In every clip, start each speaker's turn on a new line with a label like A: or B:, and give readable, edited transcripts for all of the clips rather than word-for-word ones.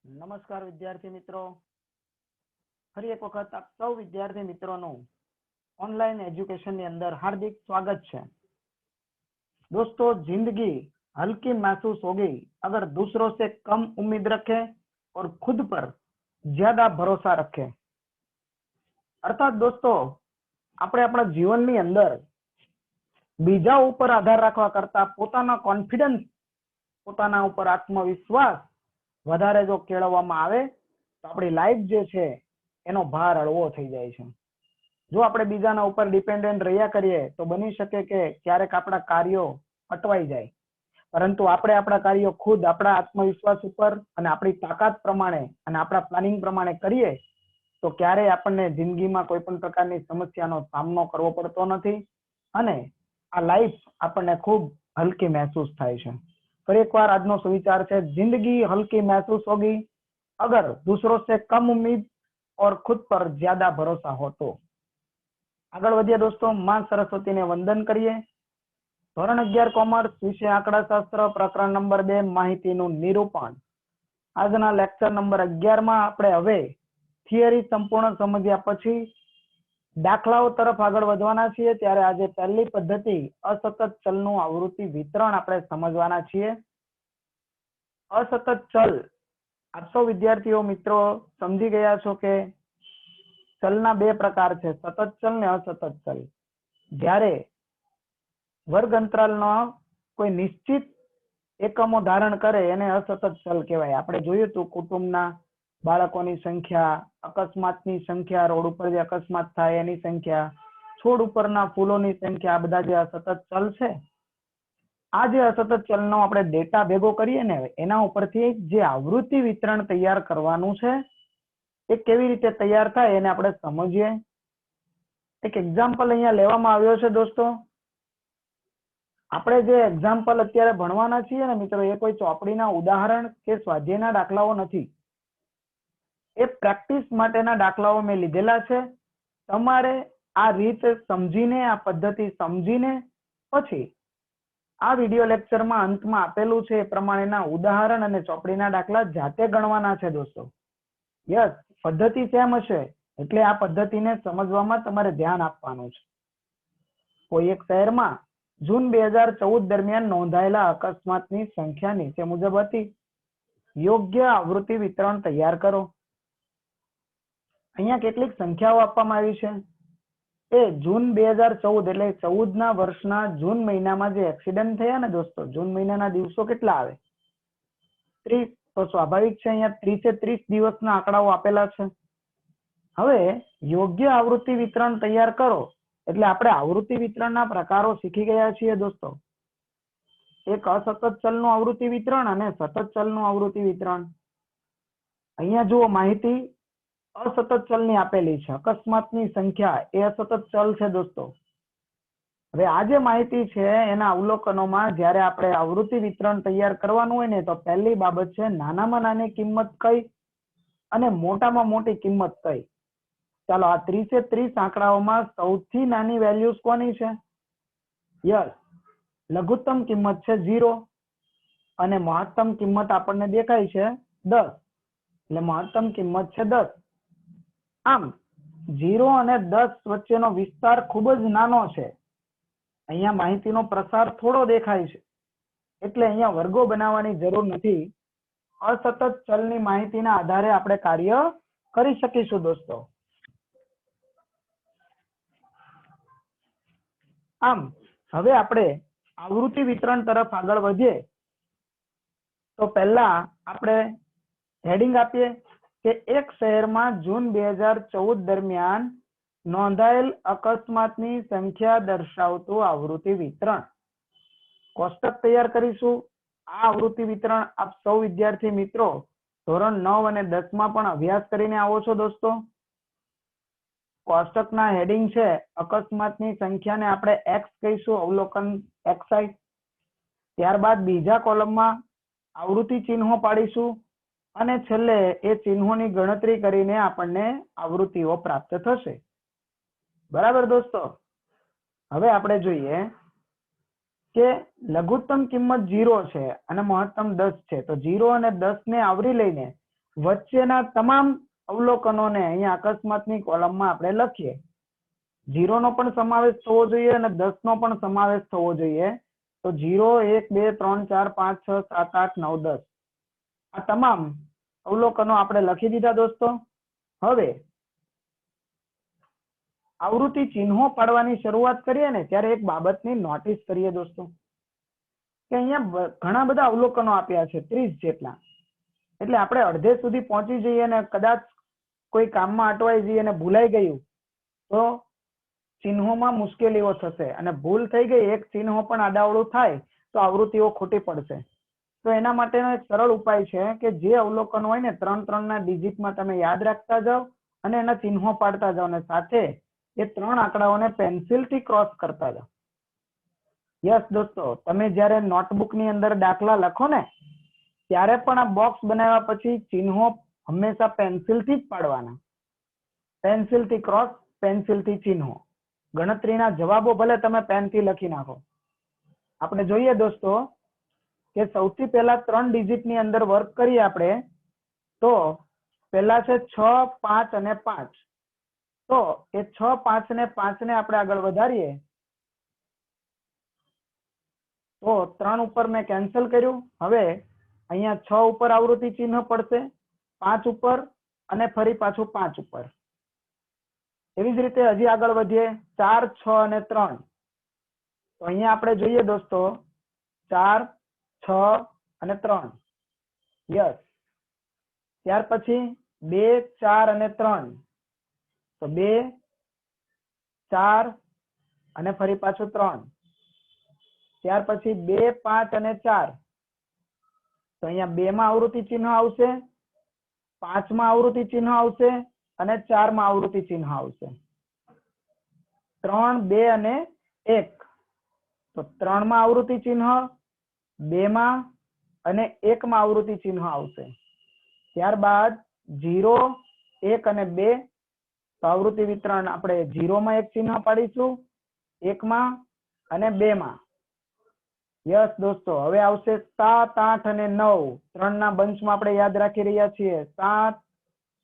A: નમસ્કાર વિદ્યાર્થી મિત્રો, ફરી એક વખત આપ સૌ વિદ્યાર્થી મિત્રોનું ઓનલાઈન એજ્યુકેશનની અંદર હાર્દિક સ્વાગત છે। दोस्तों, जिंदगी हल्की महसूस होगी अगर दूसरों से कम उम्मीद रखे और खुद पर ज्यादा भरोसा रखे। अर्थात दोस्तों, આપણે આપણા જીવનની અંદર બીજા ઉપર આધાર રાખવા કરતા પોતાના કોન્ફિડન્સ, પોતાના ઉપર આત્મવિશ્વાસ વધારે જો કેળવવામાં આવે તો આપણી લાઈફ જે છે એનો ભાર હળવો થઈ જાય છે। જો આપણે બીજાના ઉપર ડિપેન્ડન્ટ રહ્યા કરીએ તો બની શકે કે ક્યારેક આપણા કાર્યો અટવાઈ જાય, પરંતુ આપણે આપણા કાર્યો ખુદ આપણા આત્મવિશ્વાસ ઉપર અને આપણી તાકાત પ્રમાણે અને આપણા પ્લાનિંગ પ્રમાણે કરીએ તો ક્યારેય આપણને જિંદગીમાં કોઈ પણ પ્રકારની સમસ્યાનો સામનો કરવો પડતો નથી અને આ લાઈફ આપણને ખૂબ હલકી મહેસૂસ થાય છે। फिर एक बार आज नो सुविचार है, जिंदगी हल्की महसूस होगी अगर दूसरों से कम उम्मीद और खुद पर ज्यादा भरोसा हो तो। आगळ वधीए दोस्तों, मां सरस्वती ने वंदन करिए। धोरण 11 कॉमर्स, विषय आंकड़ाशास्त्र, प्रकरण नंबर 2 माहितीनु निरूपण। आजना लेक्चर नंबर 11 में आपणे हवे थियरी संपूर्ण समझ्या पछी दाखलाओ तरफ आगळ वधवाना छीए। त्यारे आज पहली पद्धति असतत चलनु आवृत्ति वितरण आपणे समझवाना छीए। असतत चल आप सौ विद्यार्थीओ मित्रों समझी गया छो के चलना बे प्रकार छे, सतत चल ने असतत चल। ज्यारे वर्ग अंतरालनो कोई निश्चित एकमो धारण करे एने असतत चल कहेवाय। आपणे जोयुं तो कुटुंबना बाळकोनी संख्या, अकस्मातनी संख्या, रोड पर जे अकस्मात थाय एनी संख्या, छोड उपरना फूलोनी संख्या, आ बधा जे असतत चल छे। आ जे असतत चलनो आपणे डेटा भेगो करीए ने एना उपरथी जे आवृत्ति वितरण तैयार करवानुं छे ए केवी रीते तैयार थाय एने आपणे समजीए। एक एक्जाम्पल अहींया लेवामां आव्यो छे दोस्तों। આપણે જે એક્ઝામ્પલ અત્યારે ભણવાના છીએ ને મિત્રો, એ કોઈ ચોપડીના ઉદાહરણ કે સ્વાધ્યાયના દાખલાઓ નથી, એ પ્રેક્ટિસ માટેના દાખલાઓ મેં લીધેલા છે। તમારે આ રીત સમજીને, આ પદ્ધતિ સમજીને પછી આ વિડિયો લેક્ચરમાં અંતમાં આપેલું છે એ પ્રમાણેના ઉદાહરણ અને ચોપડીના દાખલા જાતે ગણવાના છે દોસ્તો। યસ, પદ્ધતિ સેમ હશે એટલે આ પદ્ધતિને સમજવામાં તમારે ધ્યાન આપવાનું છે। કોઈ એક શહેરમાં जून 2014 दरमियान नोंधायेला अकस्मातनी संख्या नीचे मुजब हती। योग्य आवृत्ति वितरण तैयार करो। अहींया केटलीक संख्याओ आपवामां आवी छे। ए जून 2014 એટલે 14 ના વર્ષના જૂન મહિનામાં જે એક્સિડન્ટ થયા ને દોસ્તો, જૂન મહિનાના દિવસો કેટલા આવે? 30। તો સ્વાભાવિક છે અહીંયા 30 એ 30 દિવસના આંકડાઓ આપેલા છે। હવે યોગ્ય આવૃત્તિ વિતરણ તૈયાર કરો એટલે આપણે આવૃત્તિ વિતરણના પ્રકારો શીખી ગયા છીએ દોસ્તો। એક અસતત ચલનું આવૃત્તિ વિતરણ અને સતત ચલનું આવૃત્તિ વિતરણ। અહીંયા જુઓ, માહિતી અસતત ચલની આપેલી છે। અકસ્માતની સંખ્યા એ અસતત ચલ છે દોસ્તો। હવે આ જે માહિતી છે એના અવલોકનોમાં જ્યારે આપણે આવૃત્તિ વિતરણ તૈયાર કરવાનું હોય ને તો પહેલી બાબત છે નાનામાં નાની કિંમત કઈ અને મોટામાં મોટી કિંમત કઈ। ચાલો, આ 30 એ 30 આંકડાઓમાં સૌથી નાની વેલ્યુઝ કોની છે? યસ, લઘુત્તમ કિંમત છે 0 અને મહત્તમ કિંમત આપણને દેખાય છે 10, એટલે મહત્તમ કિંમત છે 10। આમ 0 અને 10 વચ્ચેનો વિસ્તાર ખૂબ જ નાનો છે। અહીંયા માહિતીનો પ્રસાર થોડો દેખાય છે એટલે અહીંયા વર્ગો બનાવવાની જરૂર નથી। અસતત ચલની માહિતીના આધારે આપણે કાર્ય કરી શકીશું દોસ્તો। આમ હવે આપણે આવૃત્તિ વિતરણ તરફ આગળ વધીએ તો પહેલા આપણે હેડિંગ આપીએ કે એક શહેરમાં જૂન 2014 દરમિયાન નોંધાયેલ અકસ્માતની સંખ્યા દર્શાવતું આવૃત્તિ વિતરણ। કોષ્ટક તૈયાર કરીશું। આ આવૃત્તિ વિતરણ આપ સૌ વિદ્યાર્થી મિત્રો ધોરણ 9 અને 10 માં પણ અભ્યાસ કરીને આવો છો દોસ્તો। કોષ્ટકના હેડિંગ છે અકસ્માતની સંખ્યાને આપણે x કહીશું, અવલોકન xi। ત્યારબાદ બીજા કોલમમાં આવૃત્તિ ચિહ્નો પાડીશું અને છેલ્લે એ ચિહ્નોની ગણતરી કરીને આપણને આવૃત્તિઓ પ્રાપ્ત થશે। બરાબર દોસ્તો? હવે આપણે જોઈએ કે લઘુત્તમ કિંમત 0 છે અને મહત્તમ 10 છે, તો 0 અને 10 ને આવરી લઈને વચ્ચેના તમામ અવલોકનોને અહીંયા અકસ્માતની કોલમમાં આપણે લખીએ. 0 નો પણ સમાવેશ થવો જોઈએ અને 10 નો પણ સમાવેશ થવો જોઈએ. તો 0, 1, 2, 3, 4, 5, 6, 7, 8, 9, 10 આ તમામ અવલોકનો આપણે લખી દીધા દોસ્તો. હવે આવૃત્તિ ચિહ્નો પાડવાની શરૂઆત કરીએ ને ત્યારે એક બાબતની નોટિસ કરીએ દોસ્તો કે અહીંયા ઘણા બધા અવલોકનો આપ્યા છે, 30 જેટલા. એટલે આપણે અડધે સુધી પહોંચી જઈએ અને કદાચ કોઈ કામમાં અટવાઈ જઈએ અને ભૂલાઈ ગયું તો ચિહ્નોમાં મુશ્કેલીઓ થશે અને ભૂલ થઈ ગઈ એક ચિહ્ન પણ આડાઅવળું થાય તો આવૃત્તિઓ ખોટી પડશે. તો એના માટેનો એક સરળ ઉપાય છે કે જે અવલોકન હોય ને 3 ના ડિજિટમાં તમે યાદ રાખતા જાઓ અને એના ચિહ્નો પાડતા જાઓ અને સાથે એ 3 આંકડાઓને પેન્સિલથી ક્રોસ કરતા જાઓ. યસ દોસ્તો, તમે જ્યારે નોટબુકની અંદર દાખલા લખો ને ત્યારે પણ આ બોક્સ બનાવ્યા પછી ચિહ્નો હંમેશા પેન્સિલથી જ પાડવાના. પેન્સિલથી ક્રોસ, પેન્સિલથી ચિહ્નો. ગણતરીના જવાબો ભલે તમે પેનથી લખી નાખો. આપણે જોઈએ દોસ્તો કે સૌથી પહેલા 3 ડિજિટની અંદર વર્ક કરીએ આપણે તો પહેલા છે 6, 5 અને 5. તો એ 6, 5 ને 5 ને આપણે આગળ વધારીએ તો 3 ઉપર મેં કેન્સલ કર્યું. હવે અહીંયા 6 ઉપર આવૃત્તિ ચિહ્ન પડશે, 5 ઉપર અને ફરી પાછું 5 ઉપર. એવી જ રીતે હજી આગળ વધીએ 4, 6 અને 3. તો અહીંયા આપણે જોઈએ દોસ્તો 4, 6 અને 3. યસ. ત્યાર પછી 2, 4 અને 3. તો 2, 4 અને ફરી પાછું 3. ત્યાર પછી 2, 5 અને 4. તો અહીંયા 2 માં આવૃત્તિ ચિહ્ન આવશે, 5 માં આવૃત્તિ ચિહ્ન આવશે અને 4 માં આવૃત્તિ ચિહ્ન આવશે. 3, 2 અને 1. તો 3 માં આવૃત્તિ ચિહ્ન, 2 માં અને 1 માં આવૃત્તિ ચિહ્ન આવશે. ત્યારબાદ 0, 1 અને 2. તો આવૃત્તિ વિતરણ આપણે 0 માં એક ચિહ્ન પાડીશું, 1 માં અને 2 માં. યસ દોસ્તો, હવે આવશે 7, 8 અને 9. 3 ના બંચમાં આપણે યાદ રાખી રહ્યા છીએ 7,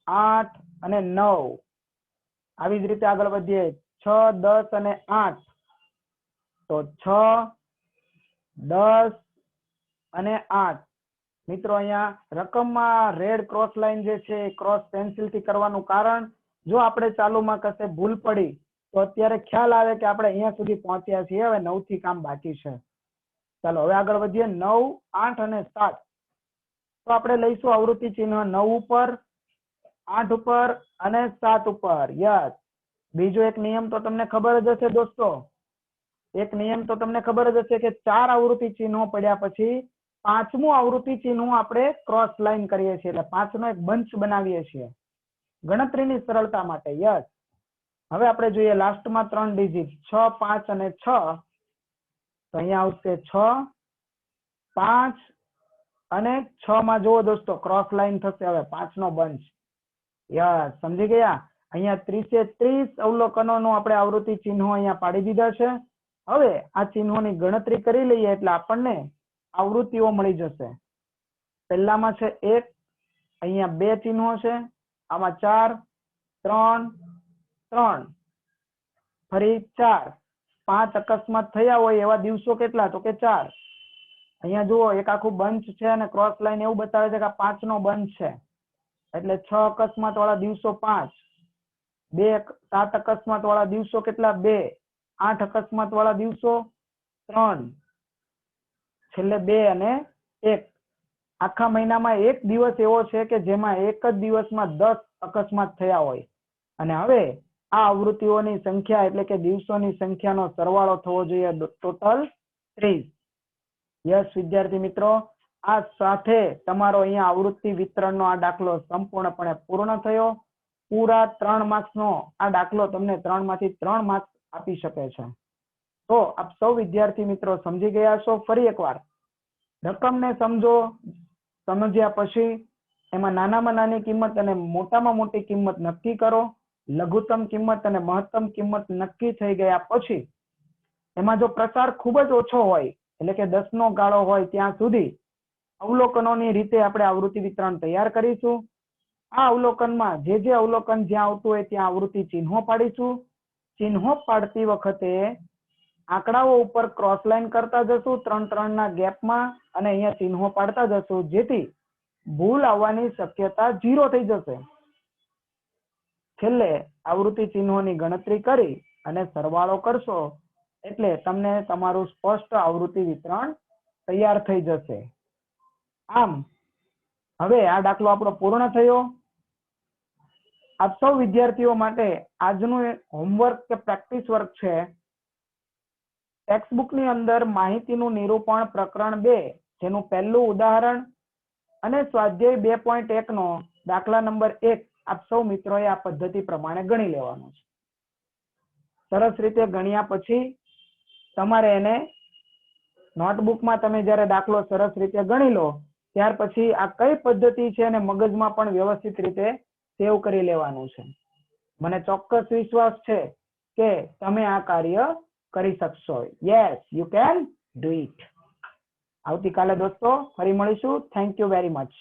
A: 8 અને 9. આવી જ રીતે આગળ વધીએ 6, 10 અને 8. તો 6, 10 અને 8. મિત્રો અહીંયા રકમમાં રેડ ક્રોસ લાઈન જે છે ક્રોસ પેન્સિલથી કરવાનું કારણ જો આપણે ચાલુમાં કશે ભૂલ પડી તો અત્યારે ખ્યાલ આવે કે આપણે અહીંયા સુધી પહોંચ્યા છીએ, હવે 9 થી કામ બાકી છે. ચાલો હવે આગળ વધીએ 9, 8 અને 7. તો આપણે લઈશું આવૃત્તિ ચિહ્ન 9 ઉપર, 8 ઉપર અને 7 ઉપર. યસ. બીજો એક નિયમ તો તમને ખબર જ હશે દોસ્તો. એક નિયમ તો તમને ખબર જ હશે કે 4 આવૃત્તિ ચિહ્નો પડ્યા પછી 5મું આવૃત્તિ ચિહ્ન આપણે ક્રોસ લાઈન કરીએ છીએ, એટલે 5 નો એક બંચ બનાવીએ છીએ ગણતરીની સરળતા માટે. યસ. હવે આપણે જોઈએ લાસ્ટમાં 3 ડિજિટ 6, 5 અને 6. તો અહીંયા આવશે 6, 5 અને 6 માં જુઓ દોસ્તો ક્રોસ લાઈન થશે હવે 5 નો બંચ. યસ, સમજી ગયા. અહીંયા 30 અવલોકનોનું આપણે આવૃત્તિ ચિહ્નો અહીંયા પાડી દીધા છે. હવે આ ચિહ્નોની ગણતરી કરી લઈએ એટલે આપણને આવૃત્તિઓ મળી જશે. પહેલામાં છે 1, અહીંયા 2 ચિહ્નો છે, આમાં 4, 3, 3 ફરી 4. 5 અકસ્માત થયા હોય એવા દિવસો કેટલા તો કે 4. અહીંયા જુઓ એક આખું બંચ છે અને ક્રોસ લાઈન એવું બતાવે છે કે આ 5 નો બંચ છે, એટલે 6 અકસ્માત વાળા દિવસો 5, 2, 7 અકસ્માત વાળા દિવસો કેટલા 2, 8 અકસ્માત વાળા દિવસો 3, છેલ્લે 2 અને 1. આખા મહિનામાં એક દિવસ એવો છે કે જેમાં એક જ દિવસમાં 10 અકસ્માત થયા હોય. અને હવે આ આવૃત્તિઓની સંખ્યા એટલે કે દિવસોની સંખ્યાનો સરવાળો થવો જોઈએ ટોટલ 30. યસ વિદ્યાર્થી મિત્રો, આ સાથે તમારો અહીંયા આવૃત્તિ વિતરણનો આ દાખલો સંપૂર્ણપણે પૂર્ણ થયો. પૂરા 3 માર્ક્સનો આ દાખલો તમને 3 માંથી 3 માર્ક્સ આપી શકે છે. તો આપ સૌ વિદ્યાર્થી મિત્રો સમજી ગયા છો. ફરી એકવાર રકમને સમજો, સમજ્યા પછી એમાં નાનામાં નાની કિંમત અને મોટામાં મોટી કિંમત નક્કી કરો. લઘુત્તમ કિંમત અને મહત્તમ કિંમત નક્કી થઈ ગયા પછી એમાં જો પ્રસાર ખૂબ જ ઓછો હોય એટલે કે 10 નો ગાળો હોય ત્યાં સુધી અવલોકનોની રીતે આપણે આવૃત્તિ વિતરણ તૈયાર કરીશું. આ અવલોકનમાં જે અવલોકન જ્યાં આવતું હોય ત્યાં આવૃત્તિ ચિહ્નો પાડીશું. ચિહ્નો પાડતી વખતે આંકડાઓ ઉપર ક્રોસ લાઈન કરતા જશું 3-3 ના ગેપમાં અને અહીંયા ચિહ્નો પાડતા જશું, જેથી ભૂલ આવવાની શક્યતા 0 થઈ જશે. છેલ્લે આવૃત્તિ ચિહ્નોની ગણતરી કરી અને સરવાળો કરશો એટલે તમને તમારું સ્પષ્ટ આવૃત્તિ વિતરણ તૈયાર થઈ જશે. આમ હવે આ દાખલો આપણો પૂર્ણ થયો. આપ સૌ વિદ્યાર્થીઓ માટે આજનું હોમવર્ક કે પ્રેક્ટિસ વર્ક છે. ટેક્સ્ટ બુકની અંદર માહિતીનું નિરૂપણ પ્રકરણ 2 જેનું પહેલું ઉદાહરણ અને સ્વાધ્યાય 2.1 નો દાખલા નંબર 1 આપ સૌ મિત્રોએ આ પદ્ધતિ પ્રમાણે ગણી લેવાનો છે. સરસ રીતે ગણ્યા પછી તમારે એને નોટબુકમાં તમે જ્યારે દાખલો સરસ રીતે ગણી લો ત્યાર પછી આ કઈ પદ્ધતિ છે અને મગજમાં પણ વ્યવસ્થિત રીતે સેવ કરી લેવાનું છે. મને ચોક્કસ વિશ્વાસ છે કે તમે આ કાર્ય કરી શકશો. Yes, you can do it. આવતીકાલે દોસ્તો ફરી મળીશું. Thank you very much.